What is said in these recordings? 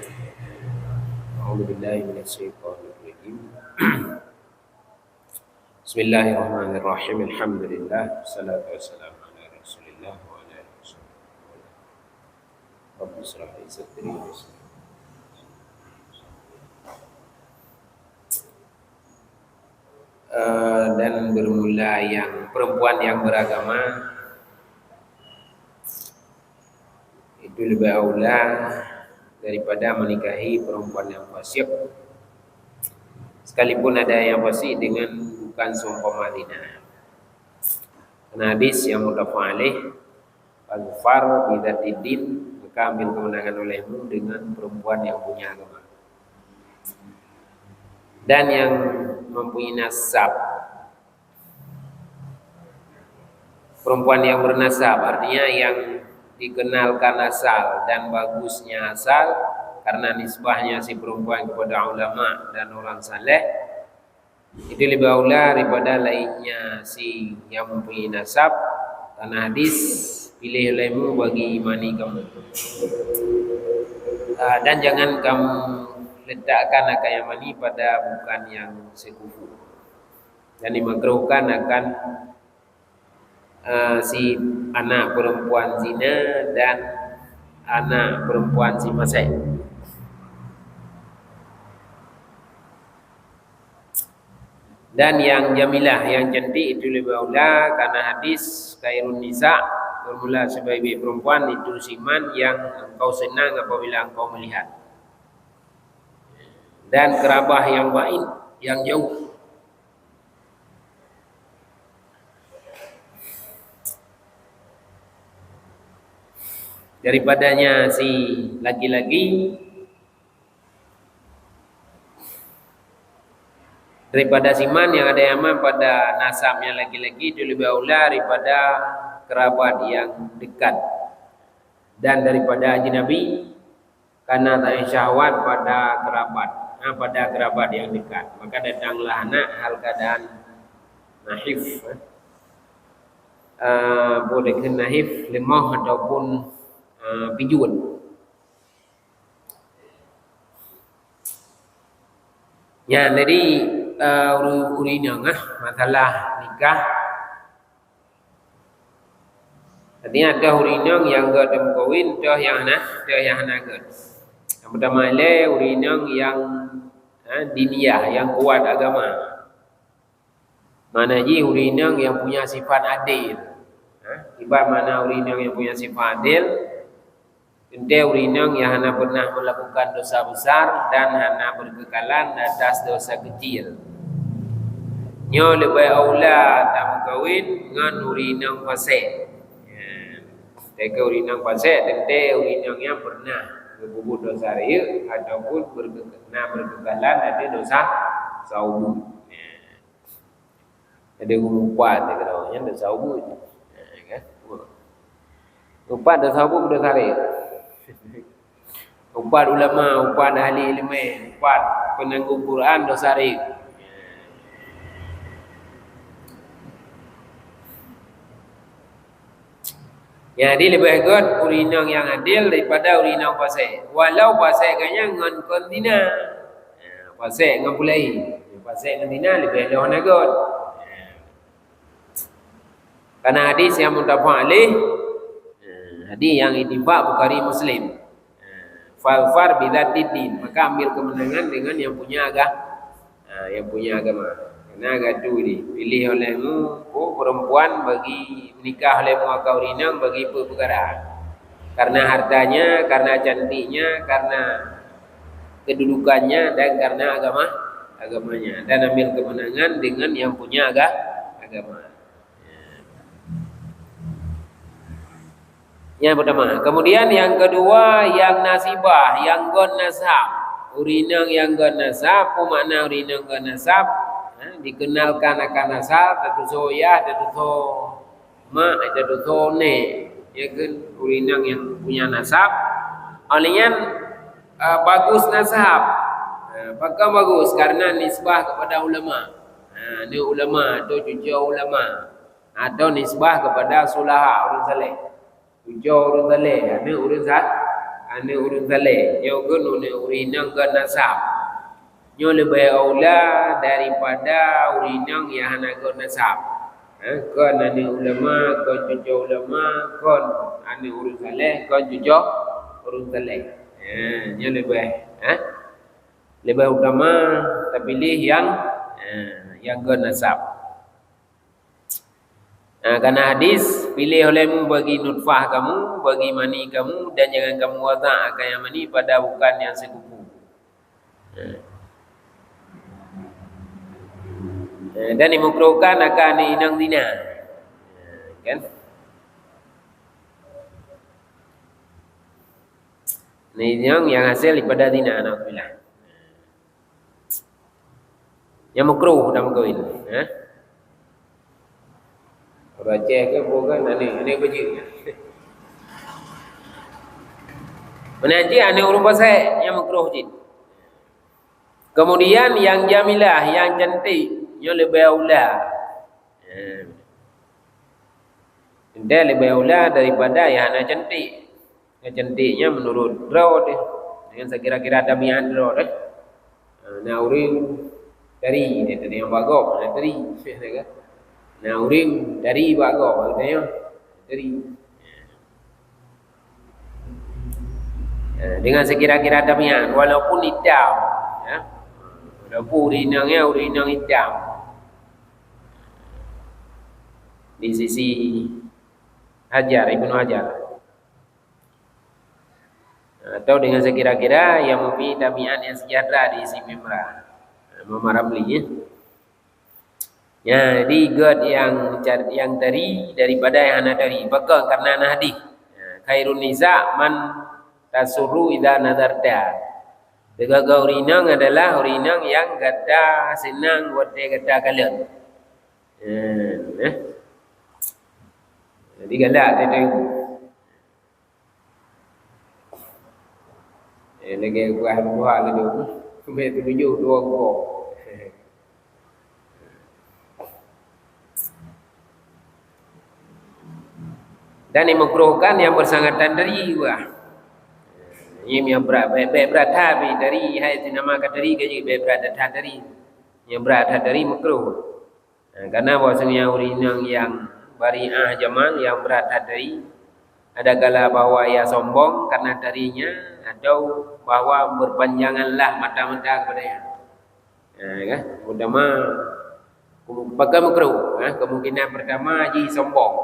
أعوذ بالله من الشيطان الرجيم. بسم الله الرحمن الرحيم. الحمد لله والصلاة والسلام على رسول الله وعلى آله وصحبه. رب اشرح لي صدري ويسر لي dan bermula yang perempuan yang beragama itu lebih aula daripada menikahi perempuan yang fasik, sekalipun ada yang fasik dengan bukan seumpama zina. Karena hadis yang muttafaq alaih, al-far bidzatid, maka ambil kemenangan olehmu dengan perempuan yang punya agama dan yang mempunyai nasab. Perempuan yang bernasab artinya yang dikenalkan asal dan bagusnya asal, karena nisbahnya si perempuan kepada ulama dan orang saleh itu lebih aula daripada lainnya si yang mempunyai nasab. Karena hadis, pilih olehmu bagi imani kamu, dan jangan kamu letakkan akan yang mani pada bukan yang sekufu, dan dimakruhkan akan si anak perempuan zina dan anak perempuan si fasik. Dan yang jamilah, yang cantik itu lebih aula, karena hadis khairun nisa, bermula sebagai perempuan itu siman yang engkau senang apabila engkau melihat, dan kerabah yang baik, yang jauh. Daripadanya si laki-laki, daripada siman yang ada yaman pada nasabnya laki-laki itu lebih aula daripada kerabat yang dekat, dan daripada ajnabi karena tak ada syahwat pada kerabat yang dekat. Maka datanglah anak hal keadaan nahif, boleh ke nahif lemah ataupun pijuan. Ya, jadi urinang masalah nikah. Artinya ada urinang yang gadam kawin, dah yang nagat. Yang pertama le urinang yang diniyah, yang kuat agama. Mana ji urinang yang punya sifat adil. Ibarat mana urinang yang punya sifat adil, ente urinang yang hanya pernah melakukan dosa besar dan hanya berkekalan atas dosa kecil. Nyo lebih aula tak berkahwin dengan urinang fasik. Teka urinang fasik, ente urinang yang pernah berbuat dosa ria ataupun berkekalan ada dosa saubut. Ada umpat dia kata, yang dosa saubut. Umpat dosa saubut dosa ria. Umpat ulama, umpat ahli ilmu, umpat penanggung Quran dosa ria. Jadi lebih baik urinang yang adil daripada urinang fasik. Walau fasik kanya ngan kontina. Fasik ngan pulai. Fasik ngan tina lebih lawan agot. Karena hadis yang muttafaq alaih, hadis yang ittifaq Bukhari Muslim. Fal-far bidzatid, maka ambil kemenangan dengan yang punya agama. Karena gaduh ni pilih olehmu perempuan bagi menikah olehmu akau rinang bagi perkara. Karena hartanya, karena cantiknya, karena kedudukannya, dan karena agamanya. Dan ambil kemenangan dengan yang punya agama. Yang pertama. Kemudian yang kedua, yang nasibah, yang gon nasab. Urinang yang gon nasab, apa makna urinang gon nasab? Dikenalkan akan nasab, datu soya, datu so mak, datu so ne. Ya kan, urinang yang punya nasab. Olehnya bagus nasab. Apakah bagus? Karena nisbah kepada ulama. Ini ulama atau cucu ulama, atau nisbah kepada sulaha orang saleh. Tujuh orang saleh, ada orang ane urun saleh nyo gun urinang ke nasab nyo lebih aula daripada urinang yang hana ke nasab kon ane ulama kon cucu ulama kon ane urun saleh kon cucu urun saleh nyo lebih utama terpilih yang ke nasab. Karena hadis pilih olehmu bagi nutfah kamu, bagi mani kamu dan jangan kamu wada' yang mani pada bukan yang sekufu. Dan dimukruhkan akan inang zina. Kan? Ini yang hasil daripada zina, alhamdulillah. Yang makruh dalam kahwin, Aceh ke bukan ini baju. Menanti ane urung pasal yang makruh jin. Kemudian yang jamilah, yang cantik, yang lebih aula. Dia lebih aula daripada yang anak cantik. Yang cantiknya menurut draw dia. Dengan sekira-kira damian draw dia. Nah uring dari dia tadi yang bagus, dari kan. Nah uring dari bagus katanya. Dari dengan sekira-kira damian walaupun hitam ya. Walaupun urinangnya urinang hitam. Di sisi Hajar, Ibnu Hajar. Atau dengan sekira-kira yang mempunyai damian yang sejahtera di isi memra. Memarabli ya. Ya, di god yang dari daripada yang anak dari. Bakal karena anak hadis. Khairun nisa man tasuru idza nadarta. Degaga urinang adalah urinang yang gata senang buat dia gata kalian. Jadi galak dia tu. Lagi buah lagi tu. Sampai 7 2 buah. Dan dimakruhkan yang bersangatan dari buah. Ini yang berat tapi dari hai dinamakan dari gaji berat dari yang berat dari makruh. Karena bahwasanya urinang yang bari'ah jamal yang berat dari ada kala bahwa ia sombong karena darinya atau bahwa berpanjanganlah mata-mata kepadanya. Kan? Utama bakal makruh. Kemungkinan pertama ji sombong.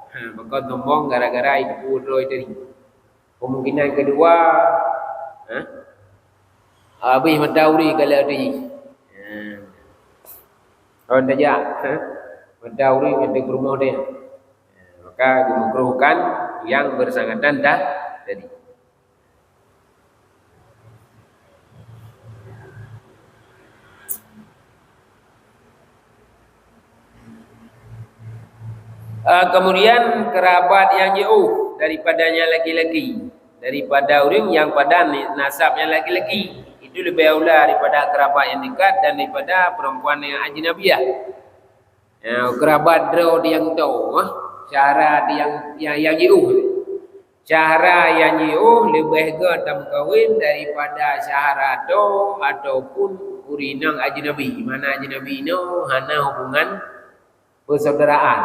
Bakal sombong gara-gara itu roy tadi. Kemungkinan kedua habis mentauri kalau tadi. Orang saja mentauri untuk rumah dia. Maka dimakruhkan yang bersangkutan tadi. Kemudian kerabat yang jauh daripadanya laki-laki, daripada orang yang pada nasabnya laki-laki, itu lebih aula daripada kerabat yang dekat dan daripada perempuan yang ajnabiyah. Kerabat draw yang tahu, cara yang jauh. Cara yang jauh lebih gatam kawin daripada syahara do ataupun urinang ajnabi. Mana ajnabi no hana hubungan persaudaraan.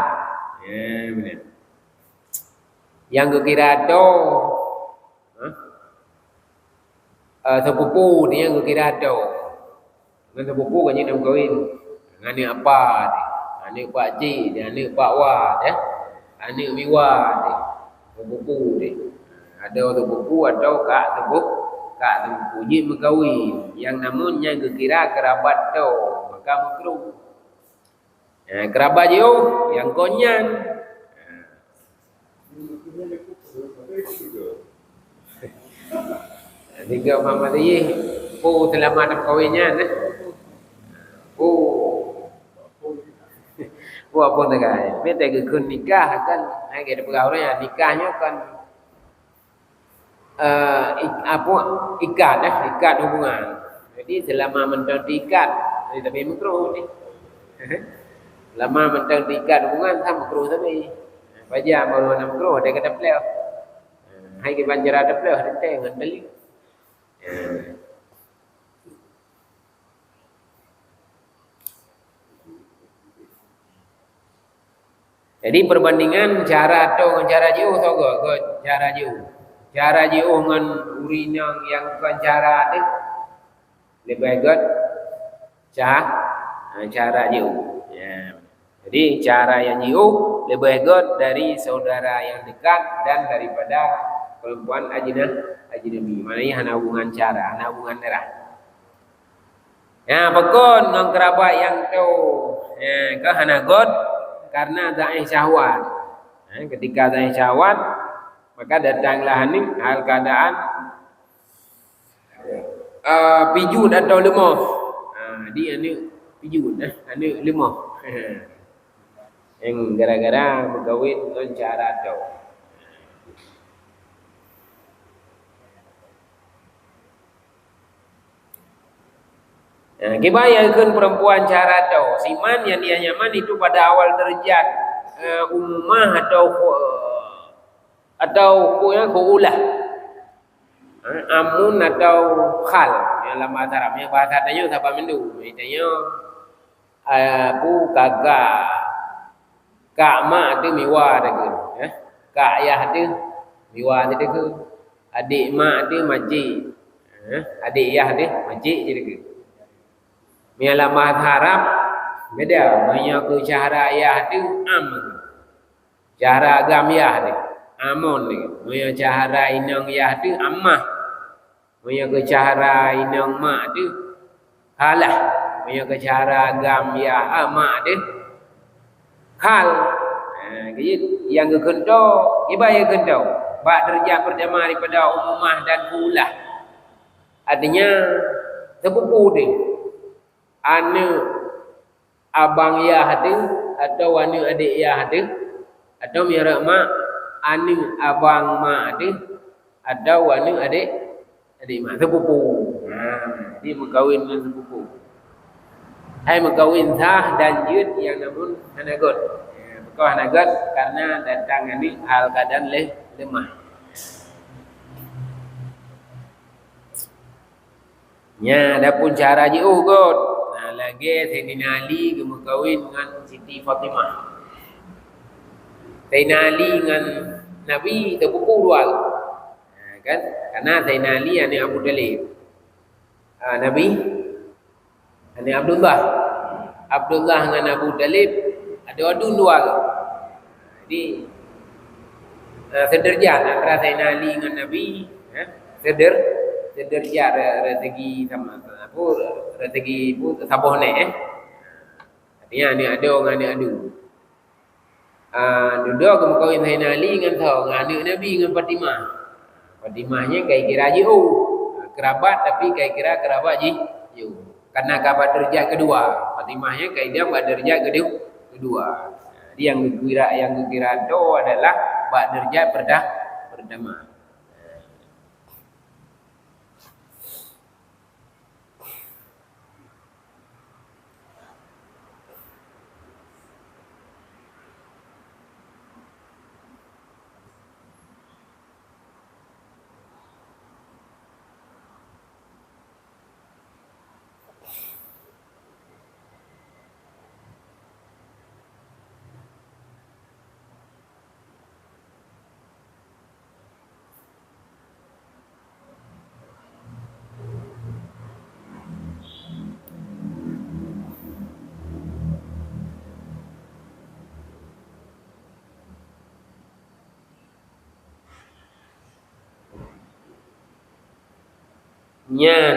Benar. Yang kira do sepupu dia yang kira do. Dengan sepupu kan nak kahwin. Dengan apa dia? Anak pak cik dia, anak pak wah dia. Anak miwa dia. Sepupu dia. Ada sepupu atau kak sepupu je berkahwin. Yang namunnya kira kerabat do, maka makruh. Kerabat jauh yang konyan. Tiga Muhammad ini selamat dalam kahwinnya. Apa tu kan? Kita kena nikah kan? Kita pergaulan nikahnya kan ikat hubungan. Jadi selama mentang ikat, tapi makruh ni. Lama mentang ikat hubungan sama makruh tapi. Pajak baru nak makruh dia kata beliau. Hai ke banjar ada pula ada teng ngendeli. Jadi perbandingan cara atau dengan cara jauh tau gak? Cara jauh. Cara jauh dengan urinang yang bukan cara tu lebih baik cara jauh. Ya. Jadi cara yang jauh lebih baik dari saudara yang dekat dan daripada perempuan ajnabi. Maknanya hanya hubungan cara, hanya hubungan darah. Ya, pekon dengan kerabat yang tu, ke hanya god karena da'i syahwat. Ketika da'i syahwat, maka datanglah ni hal keadaan pijut atau lemah. Dia ni pijut, ni lemah. Yang gara-gara berkahwin dengan cara tu. Kebayangkan perempuan cara tu. Siman yang dia nyaman itu pada awal derajat umumah atau kuulah. Amun atau khal yang dalam bahasa Arab. Yang bahasa Arabnya siapa mendu? Itanya kak mak tu miwa tu. Kak ayah tu miwa tu ke. Adik mak tu makcik. Adik ayah tu makcik je tu. Dalam bahasa Arab beda. Banyak ke cara ayah tu am. Cara agam ayah tu amon tu. Banyak cara inang ayah tu ammah. Banyak ke cara inang mak tu halah. Banyak ke cara agam ayah mak tu hal. Yang ke kentau ibaya kentau. Bak derajat pertama daripada umumah dan kulah. Artinya sepupu dia. Anak abang ayah tu atau anak adik ayah tu atau miara mak anak abang mak tu atau anak adik mak sepupu. Dia berkahwin dengan sepupu. Hai berkahwin sah dan jud yang namun hanagot. Bukan hanagot karena datang ini hal keadaan lemah. Nya ada pun cara jauh kot. Lagi Sayyidina Ali berkahwin dengan Siti Fatimah. Sayyidina Ali dengan Nabi sepupu dua. Kan? Karena Sayyidina Ali anak Abu Talib. Nabi anak Abdullah. Abdullah dengan Abu Talib ada adu dua. Jadi sederjat antara Sayyidina Ali dengan Nabi, sederjat rezeki sama apa rezeki pun saboh ni artinya ni ada orang ni adu duduk berkahwin Sayyidina Ali dengan anak Nabi dengan Fatimah. Fatimahnya kira jauh kerabat tapi kira kerabat jauh karena kerabat derajat kedua. Fatimahnya kira derajat kedua. Jadi yang kira itu adalah bak derajat pertama.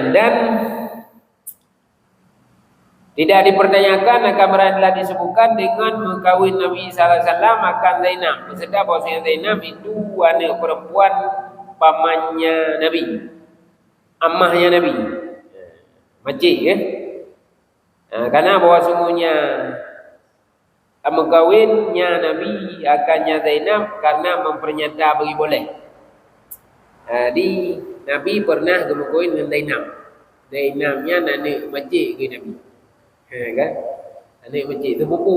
Dan tidak dipertanyakan akan telah disebutkan dengan mengkawin Nabi sallallahu alaihi wasallam akan Zainab. Maksudnya bahwa Zainab itu anak perempuan pamannya Nabi, ammahnya Nabi, makcik ya. Karena bahwa sungguhnya mengkawinnya Nabi akannya Zainab karena mempernyata bagi boleh. Di Nabi pernah berkahwin dengan Zainab. Zainabnya anak makcik ke Nabi. Kan? Anak makcik sepupu.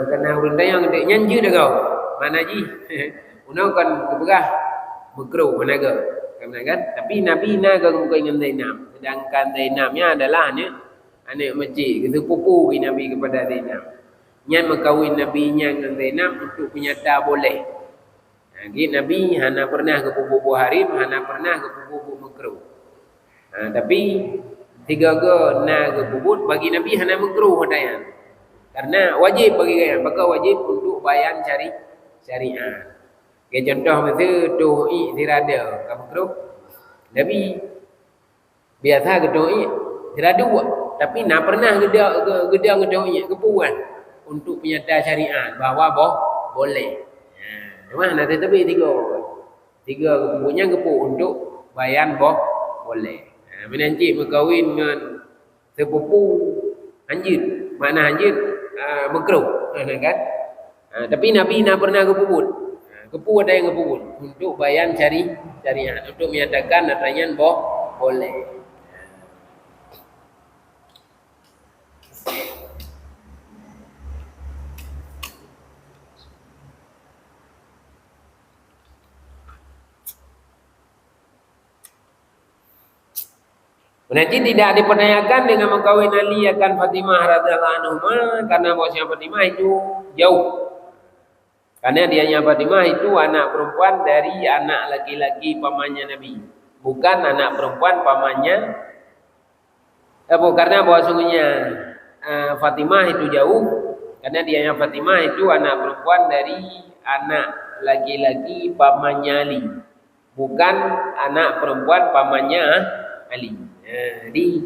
Kena urun tayang nyanyi dah kau. Mana ji? Uno kan keberah makruh menaga. Kan? Tapi Nabi naga muka dengan Zainab. Sedangkan Zainabnya adalah anak masjid. Kita pupu Nabi kepada Zainab. Nyan berkahwin Nabi dengan Zainab untuk penyata boleh. Jadi Nabi hana pernah ke pupu harim, hana pernah ke pupu makruh. Tapi tiga ke na ke puput bagi Nabi hana makruh hadayan. Karena wajib bagi kalian, maka wajib untuk bayan cari syariat. Kayak contoh masa do'i tirada ke makruh. Nabi biasa ke do'i tirada buat, tapi nak pernah gedang do'i kepuan untuk penyata syariat bahawa boleh. Cuma nak tetapi tiga kepunya kepu untuk bayan boleh. Menancik berkahwin dengan sepupu anjir, mana anjir makruh kan. Tapi Nabi nak pernah kepuput. Kepu ada yang kepuput untuk bayan syariat untuk menyatakan katanya boleh. Nanti tidak dipertanyakan dengan mengkawin Ali akan Fatimah radhiyallahu anha karena bosnya Fatimah itu jauh. Karena dianya Fatimah itu anak perempuan dari anak laki-laki pamannya Nabi, bukan anak perempuan pamannya. Karena bahwasanya Fatimah itu jauh, karena dianya Fatimah itu anak perempuan dari anak laki-laki pamannya Ali, bukan anak perempuan pamannya Ali. Jadi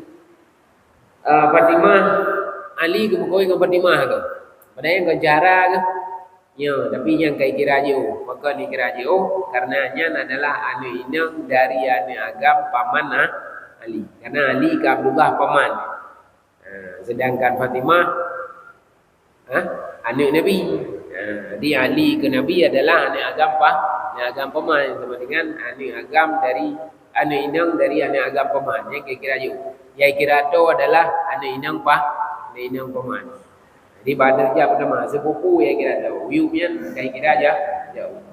Fatimah Ali ke berkahwin dengan Fatimah ke? Padahal yang ke cara ke? Ya, tapi yang kai kira jauh. Maka dikira jauh karenanya adalah anu inang dari anu agam paman Ali. Karena Ali ke Abdullah paman. Sedangkan Fatimah anak Nabi. Jadi Ali ke Nabi adalah anak agam agam paman sama dengan anak agam dari anu inang dari anak agam paman. Yang kai kira jauh. Yang kira tu adalah anak inang paman. Jadi pada dia pertama sepupu yang kira tahu, viewnya kayak kira aja jauh.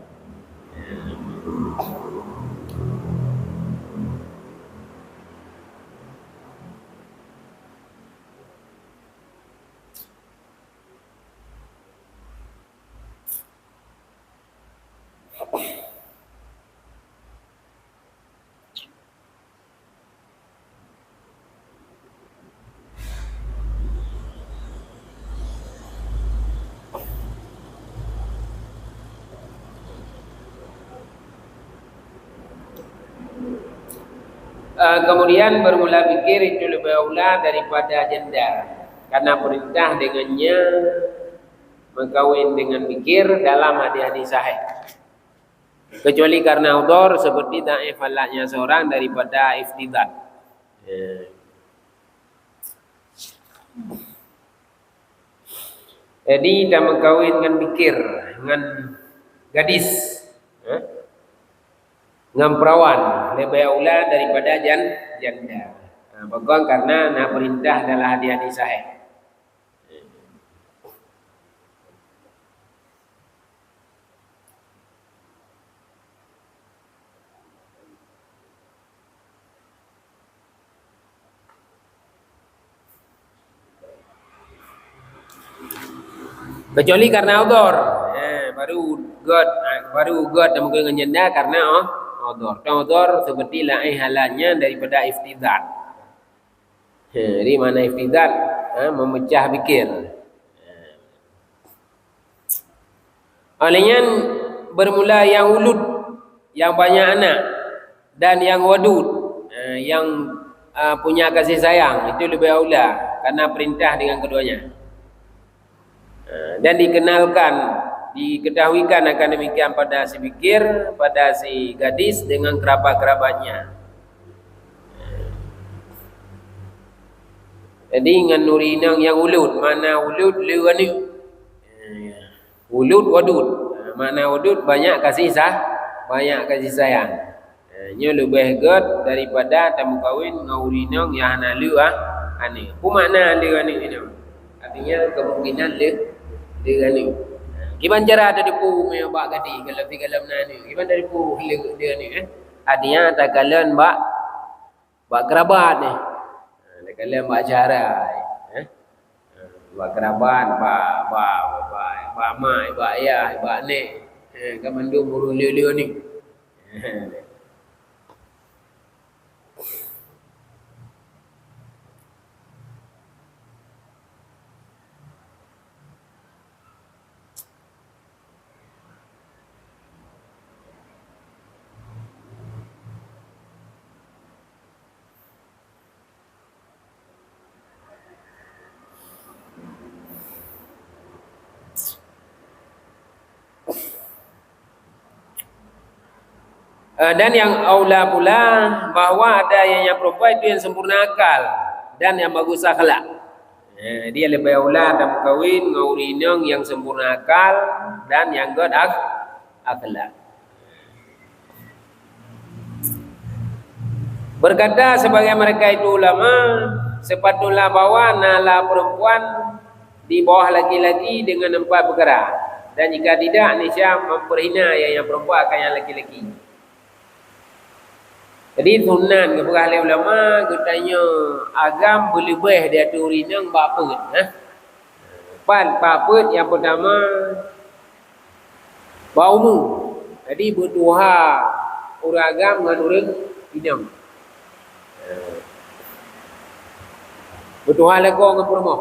Kemudian bermula pikir itu lebih aula daripada janda karena perintah dengannya berkawin dengan pikir dalam hadis-hadis sahih, kecuali karena udhur seperti dhaif halatnya seorang daripada iftidad. Jadi kita berkawin dengan pikir dengan gadis dengan perawan lebih aula daripada janda. Bahkan karena nak perintah adalah hadis-hadis sahih. Kecuali karena udhur, baru god dan mungkin dengan janda karena udhur. Udhur seperti lain halanya daripada iftidad. Jadi mana iftidad? Memecah fikir. Olehnya bermula yang ulud, yang banyak anak, dan yang wadud, yang punya kasih sayang, itu lebih aula karena perintah dengan keduanya. Dan diketahuikan akan demikian pada si fikir, pada si gadis dengan kerabat-kerabatnya. Jadi dengan nurinang yang ulud, mana ulud liwani, ulud wadud, mana wadud banyak kasih sayang. Nya lebih god daripada tamu kawin ngaurinang yang hana liwa ani. Apa makna liwa ni? Artinya kemungkinan liwa ni. Iban jara ada depu me ba gadi kalau pi kalam nani. Iban dari pu dia ni Adinya tak kalian ba kerabat ni. Tak kalian ba jara. Ba kerabat ba mai ba ayah ba nek. Kamandu muru liu ni. Dan yang aula pula bahwa ada yang perempuan itu yang sempurna akal dan yang bagus akhlak. Dia lebih aula dan kawin ngaurinang yang sempurna akal dan yang god akhlak. Berkata sebagai mereka itu ulama, sepatutnya bahwa nala perempuan di bawah laki-laki dengan 4 perkara. Dan jika tidak, niscaya memperhina yang perempuan akan yang laki-laki. Jadi sunan kepada ahli ulama katanya agam boleh dia tu rinang baput baput yang pertama baumu. Jadi bertuha orang agam dengan orang rinang. Bertuha leko dengan perempuan.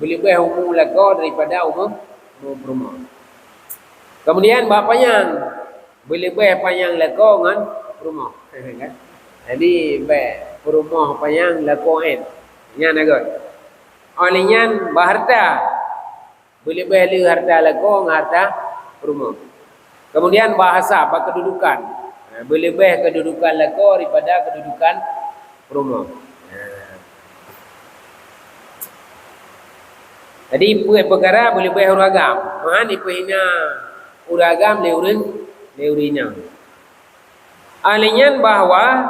Boleh umum leko daripada umum perempuan. Kemudian bapaknya boleh panjang leko dengan perempuan. Kan? Jadi perumah panjang lakoen. Nyan agak. Olehnya harta. Boleh beli harta lako harta perumah. Kemudian bahasa kedudukan. Boleh kedudukan lako daripada kedudukan perumah. Jadi perkara boleh uragam. Mahan ipehina uragam leurinya. Alihnya bahwa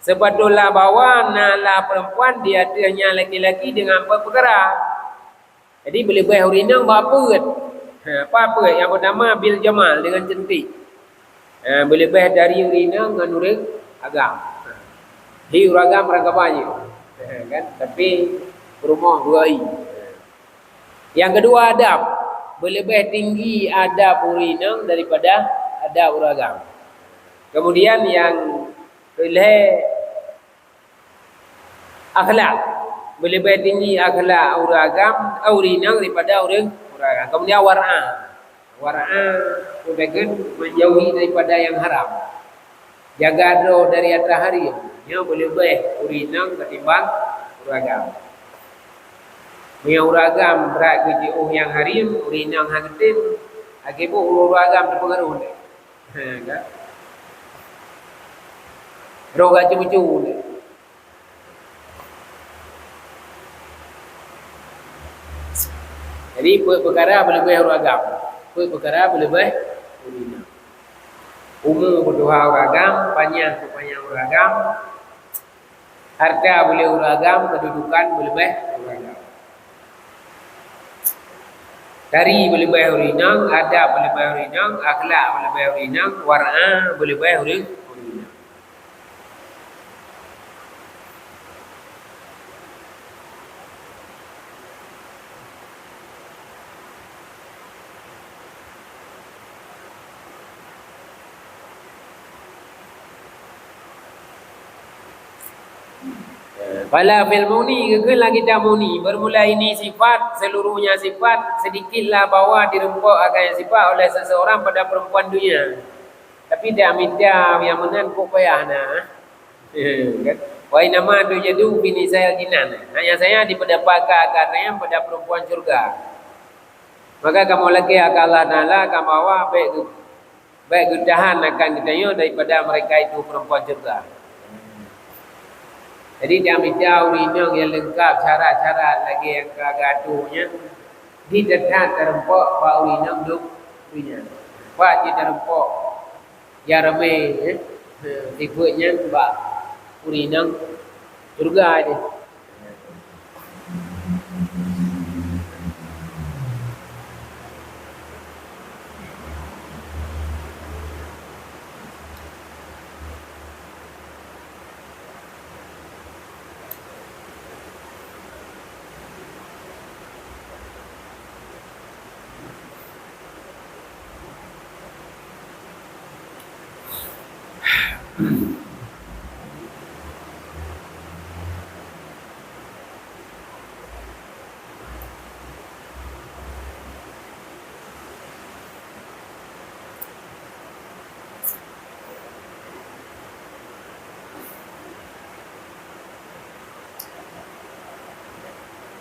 sepatutnya bahwa nala perempuan dia hanya laki-laki dengan apa perkara. Jadi boleh urinang baput. Apa yang pertama bil jamal dengan cantik. Boleh dari urinang dengan urang agam. Hi uragam rangkapannya. Kan? Tapi rumah 2 i. Yang kedua adab. Boleh tinggi adab urinang daripada adab uragam. Kemudian yang boleh akhlak. Boleh tinggi akhlak uragam, urinang daripada uragam. Kemudian war'a. War'a udagan menjauhi daripada yang haram. Jaga roh dari atas hari. Nya boleh urinang ketimbang uragam. Yang uragam berat ke yang harim, urinang hakitim, akibat uragam terpengaruh. Kan? Roh gacu-gacu. Jadi perkara boleh uragam. Perkara boleh urinang. Umum berdoa uragam, panjang uragam. Harta boleh uragam, kedudukan boleh uragam. Dari boleh urinang, adab boleh urinang, akhlak boleh urinang, war'a boleh urinang. Fala fil muni kegelah kita muni bermula ini sifat seluruhnya sifat sedikitlah bawa dirempuk akan sifat oleh seseorang pada perempuan dunia. Tapi dia minta yang menan kok payahna. Kan? Wa inama tu jadu bini saya jinan. Hanya saya dipedapatkan akarnya pada perempuan surga. Maka kamu lagi akan Allah Taala kamu bawa baik kedahan akan kita daripada mereka itu perempuan surga. Jadi dia minta urinang yang lengkap cara-cara lagi yang kagatunya di dekat terempok pak urinang duk punya. Pak dia terempok ya ramai tipenya pak urinang surga dia.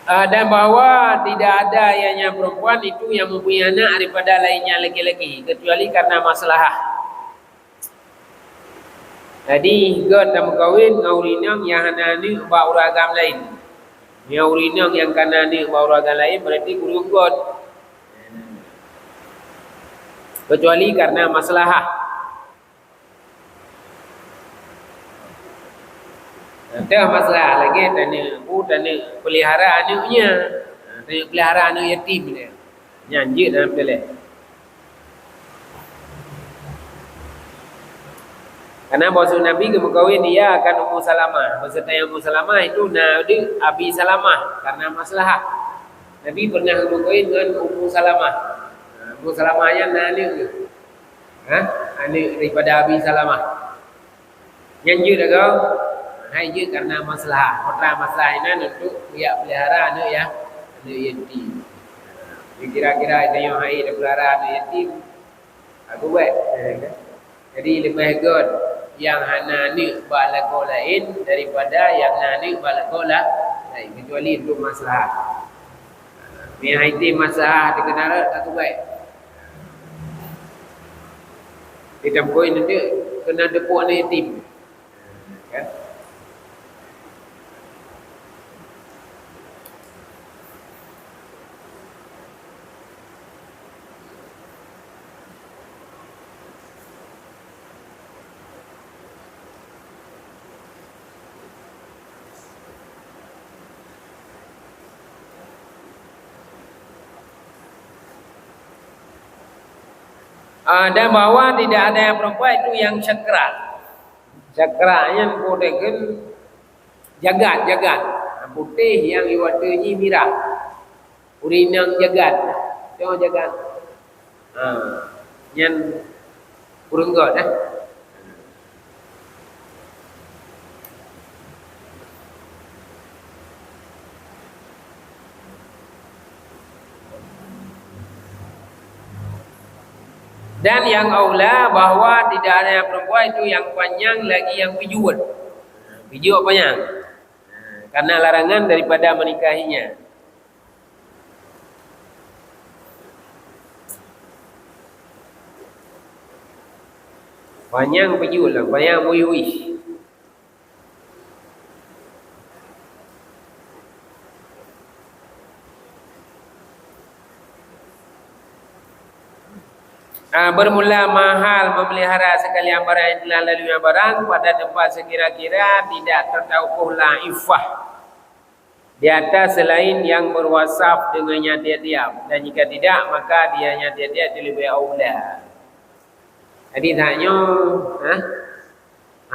Dan bahwa tidak ada yang perempuan itu yang mempunyai anak daripada lainnya laki-laki kecuali karena masalah. Jadi god dan kawin ngaurinang yang hanani ba uragam lain. Ngaurinang yang kanani ba uragam lain berarti guru god. Kecuali karena masalah. Ada masalah lagi tanya pelihara anaknya. Tanya pelihara anak yatim dia. Nyanyi dalam tele. Karena bahasa Nabi ke Mekawin dia akan Ummu Salamah. Maksudnya yang Ummu Salamah itu Nabi Abi Salamah karena masalah. Nabi pernah ke Mekawin dengan Ummu Salamah. Ummu Salamahnya anak anak daripada Abi Salamah. Nyanyi dah kau. Hai je karena masalah. Kontra masalah ini untuk pihak pelihara anak ya, anak yatim. Kira-kira itu yang hai dah pelihara anak yatim. Aku buat. Jadi lebih good yang hana ni balako lain daripada yang nani balako lain. Kecuali untuk masalah. Yang yatim masalah dikenal aku buat. Kita poin nanti kena depuk anak yatim. Kan? Dan bahwa tidak ada yang perempuan itu yang cakra. Cakranya putihkan jagat. Putih yang iwatanya mirah. Urinang jagat. Itu jagat. Yang urenggot Dan yang aula bahwa tidak ada yang perempuan itu yang panjang lagi yang pijuan. Pijuan panjang. Karena larangan daripada menikahinya. Panjang pijuan lah, panjang bui-bui. Bermula mahal memelihara sekalian barang yang telah lalunya barang pada tempat sekira-kira tidak tertaukuhlah ifah di atas selain yang berwasaf dengannya tiap-tiap, dan jika tidak maka dianya tiap-tiap itu lebih aula. Jadi taknya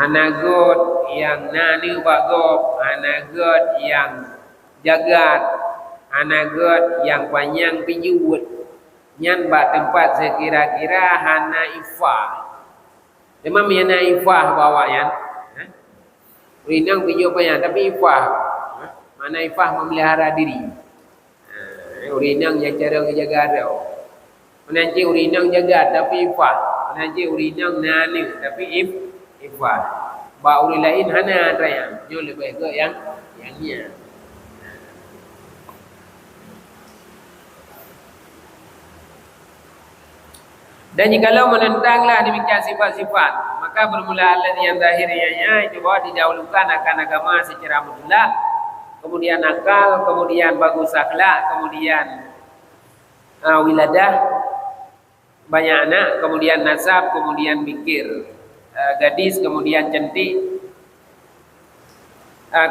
anagot yang nani bagop, anagot yang jagat, anagot yang panjang pijuut nyan ba tempat sekira-kira hana ifah. Memang yana ifah bawanya. Urinang pijo panya tapi ifah. Mana ifah memelihara diri. Urinang yang cara menjaga dia. Menanci urinang jaga tapi ifah. Menanci urinang nani tapi ifah. Ba uri lain hana raya. Jo lebih ke yangnya. Dan jikalau menentanglah demikian sifat-sifat, maka bermula alladhi yang zahiriyahnya itu bahwa didahulukan akan agama secara mutlak, kemudian akal, kemudian bagus akhlak, kemudian wiladah, banyak anak, kemudian nasab, kemudian bikir, gadis, kemudian cantik,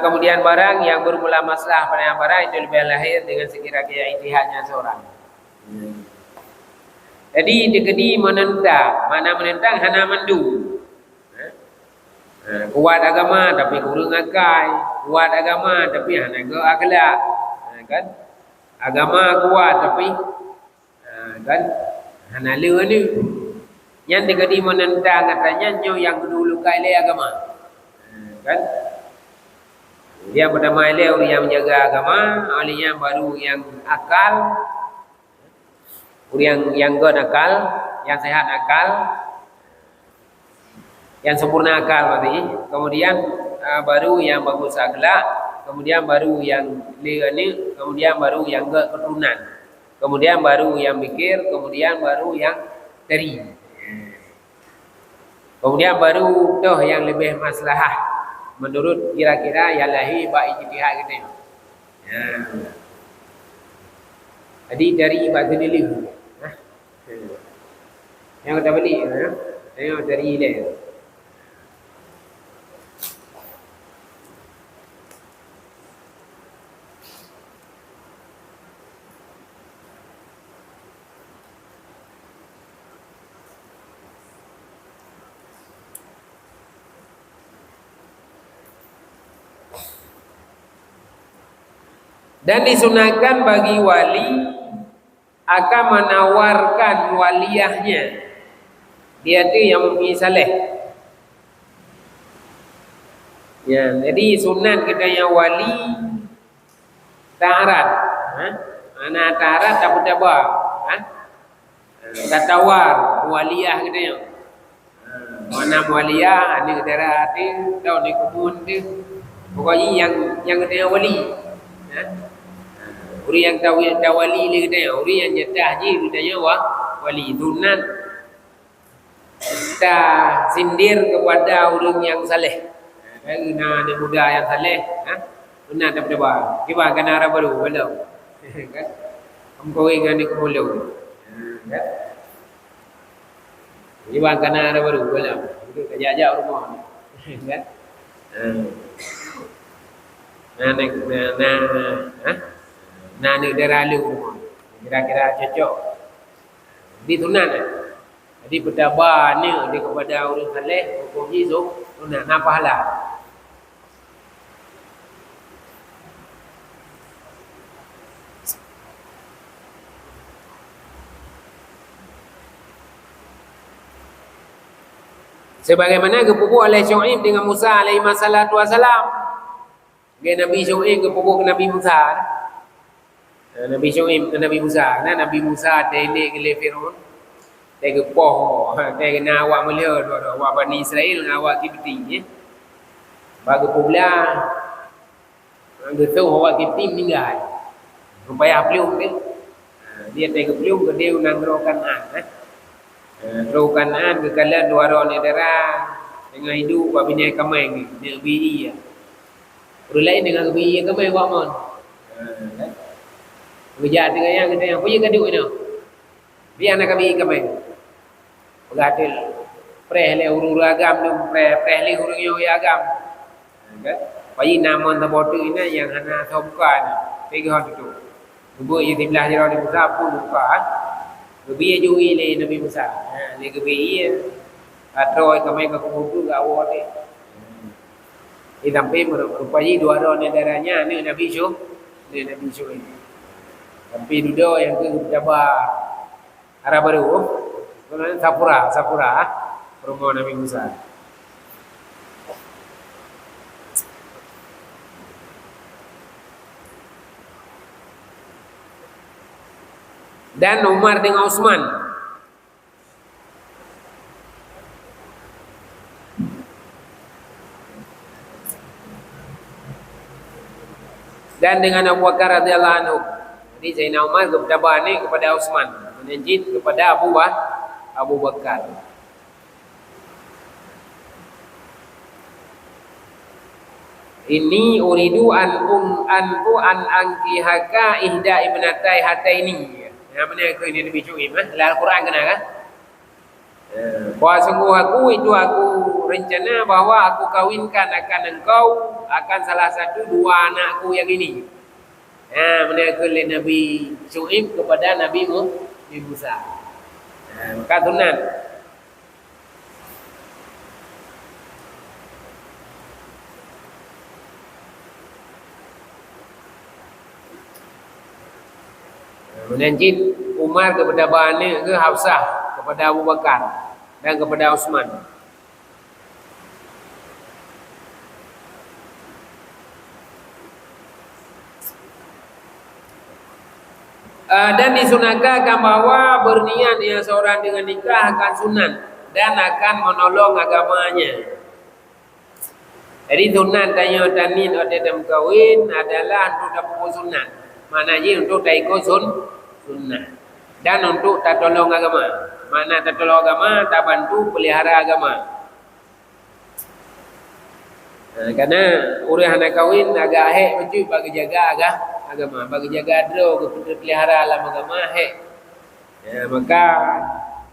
kemudian barang yang bermula masalah pada yang barang itu lebih lahir dengan sekira-kira ijtihadnya seorang. Jadi dikedi menentang, mana menentang hana mandu. Kuat agama tapi kurang akal, kuat agama tapi hana ke akhlak. Kan? Agama kuat tapi kan hana leu ni. Yang dikedi menentang katanya nyo yang dulu kali agama. Kan? Dia pertama orang yang menjaga agama, oleh yang baru yang akal. Yang good akal, yang sehat akal, yang sempurna akal berarti. Kemudian baru yang bagus akhlak, kemudian baru yang ni, kemudian baru yang keturunan, kemudian baru yang bikir, kemudian baru yang teri. Kemudian baru toh yang lebih maslahah menurut kira-kira yang lahir baik ijtihad kita. Ya. Jadi dari ibadah dulu. Yang kita beli, yang dari dia. Dan disunahkan bagi wali akan menawarkan waliyahnya. Dia tu yang mempunyai saleh. Ya, jadi sunat kita yang wali ta'arat. Mana ta'arat tak berdabar. Tak tawar waliyah kita yang. Mana waliyah ni daerah hati, tahu ni kebun tu. Pokoknya yang kita yang wali. Uri yang tawali ni kita yang, uri yang nyatah je kita yang wali. Sunat kita sindir kepada orang yang saleh. Kena anak muda yang saleh, benar tak berdebar. Kibar kena arah baru, belum. Kan? Kamu ingat ni kemulu. Kan? Kibar kena arah baru, belum. Itu kejap-kejap rumah. Kan? Nah, negara lalu rumah. Kira-kira cocok. Di sunat. Jadi berdabar ni dia kepada orang saleh, hukum jizu, sunat nak pahala. Sebagaimana kepupuk oleh Syuaib dengan Musa alaihi wassalatu wassalam. Nabi Syuaib kepupuk Nabi Musa. Nabi Syuaib ke Nabi Musa. Nabi Musa tenek ke Firaun. Tega poh, tega na awak mulia awak Bani Israel dan awak Kipti. Bagi pula gitu awak Kipti meninggal. Rupaya pelung dia. Dia tega pelung ke dia nanggrokan Rokan ke kala dua orang negara dengan hidup buat bina kamai ni dia BI. Orang lain dengan BI kamai buat mon. Kerja dengan yang kita yang punya kaduk ni. Dia nak BI kamai. Bergatil preh le urung agam tu preh le urung yo agam. Kan? Pai nama tabotu ini yang hana sobukan. Tiga hal itu. Dua ye sebelah jero di Musa pun buka. Lebih jui le Nabi Musa. Ni kebi atroi kamai ke kubu ke awak ni. Ini sampai merupai dua orang negaranya ni Nabi Syuaib, ni Nabi Syuaib. Sampai duduk yang ke jabat arah baru. Kemudian Sapura rumah Nabi Musa. Dan Umar dengan Utsman. Dan dengan Abu Bakar radhiyallahu anhu. Jadi Zainal Umar kepada ni kepada Utsman, menjid kepada Abu Bakar. Ini uridu an ankihaka ihda ibnatai hataini. Yang mana ke ini Nabi Syuaib dalam Al-Quran kena kan? Bahawa sungguh aku rencana bahawa aku kawinkan akan engkau akan salah satu dua anakku yang ini. Mana ke Nabi Syuaib kepada Nabi Musa. Maka sunat. Menanjid Umar kepada Bani ke Hafsah kepada Abu Bakar dan kepada Utsman. Dan disunahkan bahawa berniat yang seorang dengan nikah akan sunat dan akan menolong agamanya. Jadi sunat tanya tanin ada dalam kahwin adalah untuk dapat sunat. Maknanya untuk tak ikut sunnah. Dan untuk tak tolong agama. Mana tak tolong agama, tak bantu pelihara agama. Karena orang anak kahwin agak ahek macam bagi jaga agama, bagi jaga adro ke pelihara alam agama ahek. Maka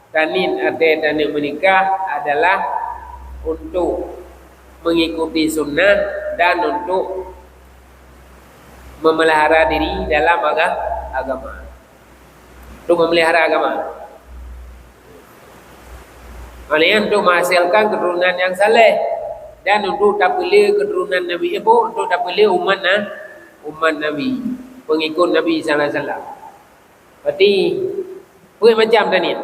tanin atau tanin menikah adalah untuk mengikuti sunnah dan untuk memelihara diri dalam agama. Untuk memelihara agama. Maknanya untuk menghasilkan keturunan yang saleh dan untuk tak pilih keturunan Nabi untuk tak pilih umat Nabi, pengikut Nabi sallallahu alaihi wasallam. Berarti macam tanin.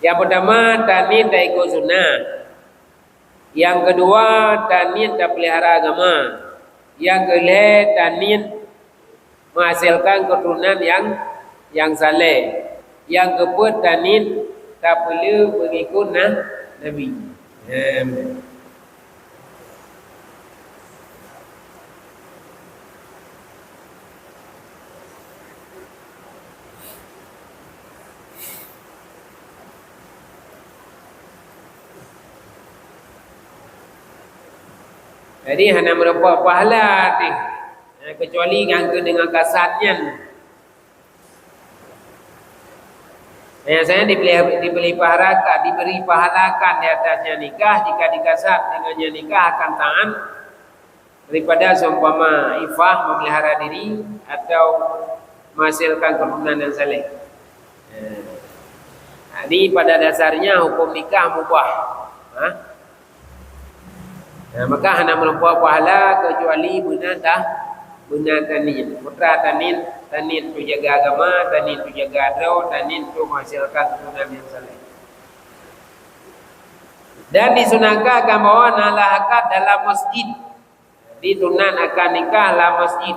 Yang pertama tanin tak ikut sunnah. Yang kedua tanin tak pelihara agama. Yang ketiga tanin menghasilkan keturunan yang saleh. Yang keempat tanin tak perlu mengikut Nabi. Jadi hanya mendapat pahala kecuali angka dengan kasatnya. Saya diberi pahalakan di atasnya nikah jika dikasat dengannya nikah akan tahan daripada seumpama ifah memelihara diri atau menghasilkan keturunan yang saleh. Jadi pada dasarnya hukum nikah mubah. Maka hanya melampau pahala kecuali benar tanin. Putra tanin tu jaga agama, tanin tu jaga adro, tanin tu menghasilkan keturunan yang saleh. Dan disunahkan akan bawa nalah akad dalam masjid. Ditunang akan nikah dalam masjid.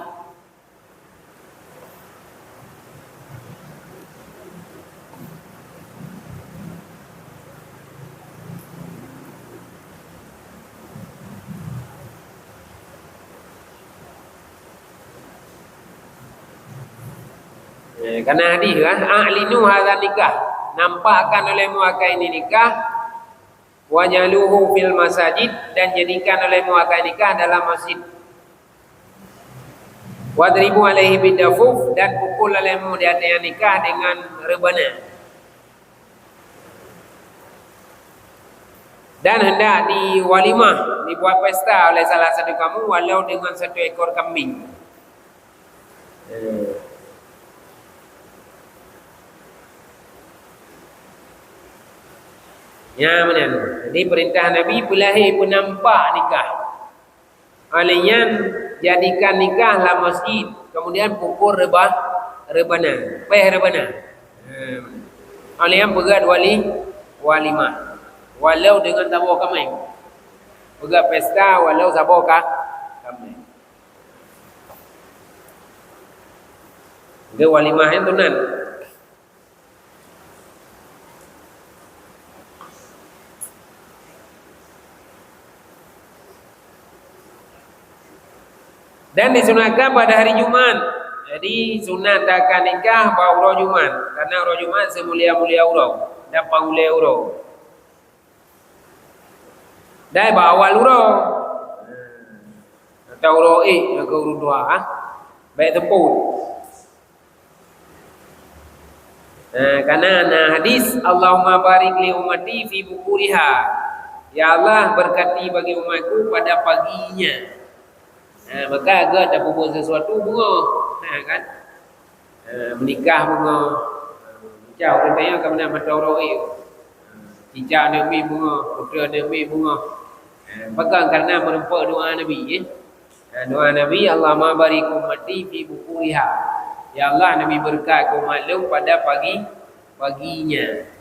Karena hadis a'linu hadza nikah, nampakkan olehmu akan ini nikah, wajaluhu fil masajid, dan jadikan olehmu akan nikah dalam masjid, wadribu alaihi bidafuf, dan pukul olehmu di atas nikah dengan rebana. Dan hendak di walimah, dibuat pesta oleh salah satu kamu walau dengan satu ekor kambing. Ya mana? Jadi perintah Nabi pelahi penampak nikah. Alian jadikan nikah dalam masjid, kemudian pukul rebana. Alian pegat walimah. Walau dengan tabur kamai. Pegat pesta walau sabur kamai. Dia walimah yang tunan. Dan disunatkan pada hari Jumat. Jadi sunat akan nikah pada urau Jumat. Karena urau Jumat semulia-mulia urau. Dan pangulia urau. Dan awal urau. Atau urau yang ke urau dua. Baik tepuk. Karena hadis Allahumma barik li ummati fi bukuriha. Ya Allah berkati bagi umatku pada paginya. Maka agak tak buat sesuatu bunga, kan? Menikah bunga, cicak orang tanya ke mana mata orang itu, cicak Nabi bunga, putra Nabi bunga. Bahkan karena menempat doa Nabi, doa Nabi Allahumma barik ummati fi bukuriha. Ya Allah Nabi berkat umat lu pada paginya.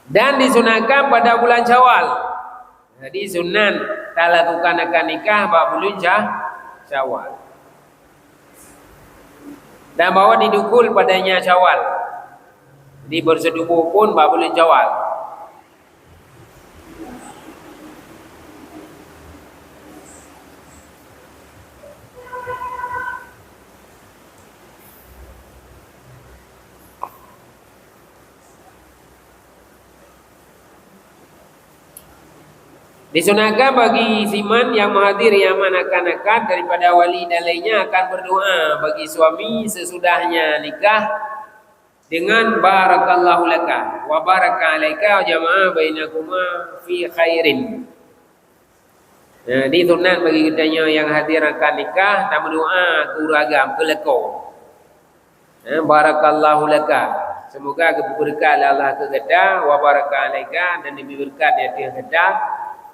Dan disunahkan pada bulan Syawal. Jadi sunat tak lakukan akan nikah pada bulan Syawal. Dan bahwa didukul padanya Syawal. Jadi bersetubuh pun bulan Syawal. Disunahkan bagi siman yang menghadiri aman akan daripada wali dan lainnya akan berdoa bagi suami sesudahnya nikah dengan barakallahu laka wa baraka alaika wa jama'a bainakuma fi khairin. Jadi sunat bagi kitanya yang hadir akan nikah dan berdoa ke uragam ke leko. Barakallahu laka. Semoga berkat Allah ke kita wa baraka alaika dan diberi berkat di atas kita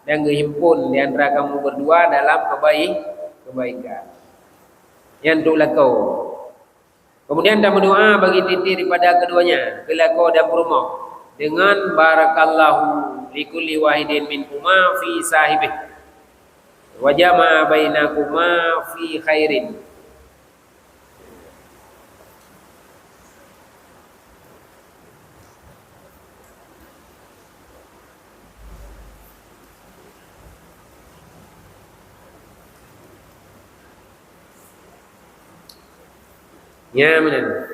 dan kehimpun di antara kamu berdua dalam kebaikan. Yang untuk lakau. Kemudian dan berdoa bagi titik daripada keduanya, kelakau dan perumah dengan barakallahu likulli wahidin minkuma fi sahibih wa jama'a bainakuma fi khairin. Ya benar.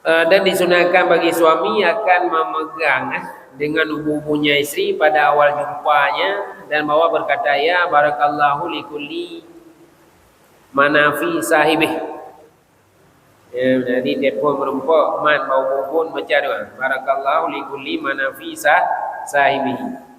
Dan disunahkan bagi suami akan memegang dengan hubung-hubungnya istri pada awal jumpanya dan bawa berkata ya barakallahu likulli manafi sahibih. Ya, jadi telefon merempok man bawa hubung baca doa barakallahu likulli manafi sahibih.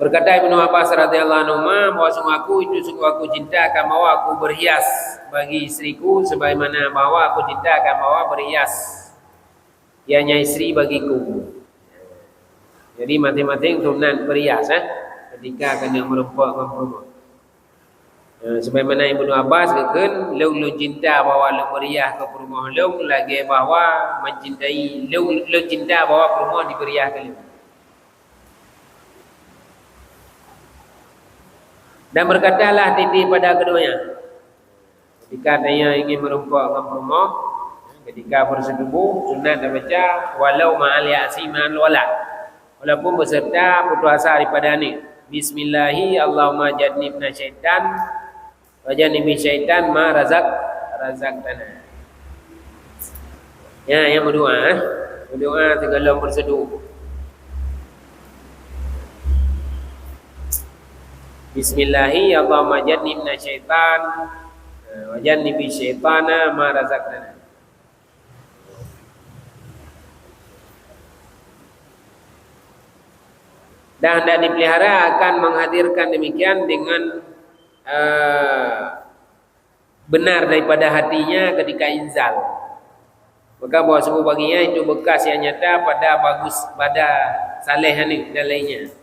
Berkata Ibnu Abbas radhiyallahu anhu, bahwa sungguh aku cinta akan bawa aku berhias bagi istriku sebagaimana bahwa aku cinta akan bawa berhias ianya istri bagiku. Jadi masing-masing sunat berhias ketika kena merempak rumah. Sebagaimana Ibnu Abbas katakan, lu cinta bawa lu berhias ke rumah lu lagi bahwa mencintai lu cinta bawa rumah diberiah ke lu. Dan berkatalah titik pada keduanya ketika dia ingin merompak dengan rumah, ketika bersetubuh sunat dan baca walau ma'al ya'si ma'al walad, walaupun beserta putus asa daripada ni. Bismillahi Allahumma jannibna syaitan wa jannibi syaitan ma razaqtana. Ya, yang berdoa berdoa segala bersetubuh. Bismillahi Allahumma jannibna syaitan wa jannibi syaitana ma razaqtana. Dan hendak dipelihara akan menghadirkan demikian dengan benar daripada hatinya ketika inzal. Maka bahawa semua baginya itu bekas yang nyata pada bagus pada saleh ni dan lainnya.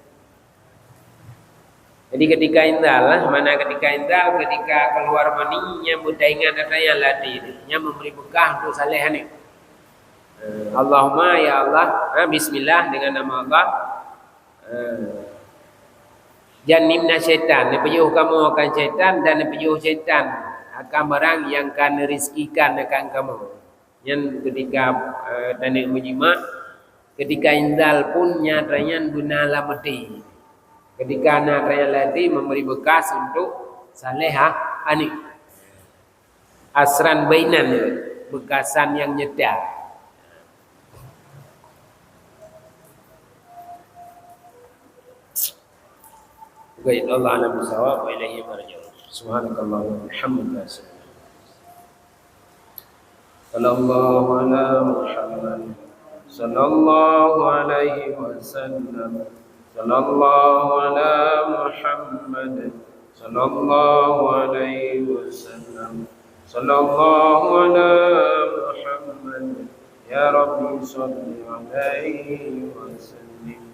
Jadi ketika inzal mana ketika inzal ketika keluar mani yang berdaingan ada yang latih yang memberi bekah untuk saleh ni. Allahumma ya Allah, bismillah dengan nama Allah. Jannibna syaitan, pejuh kamu akan syaitan dan pejuh syaitan akan barang yang kan rizkikan akan kamu. Yang ketika tanik menyimak, ketika inzal pun nyatanya gunalah mati. Ketika nyatanya lati memberi bekas untuk salehah anik. Asran bainan, bekasan yang nyedar. Baik, Allah alam bisawab wa ilaihi marji'un. Subhanakallah wa bihamdika. Sallallahu ala Muhammad. Sallallahu alaihi wasallam. Sallallahu ala Muhammad. Sallallahu alaihi wasallam. Sallallahu ala Muhammad. Ya Rabbi salli alaihi wasallam.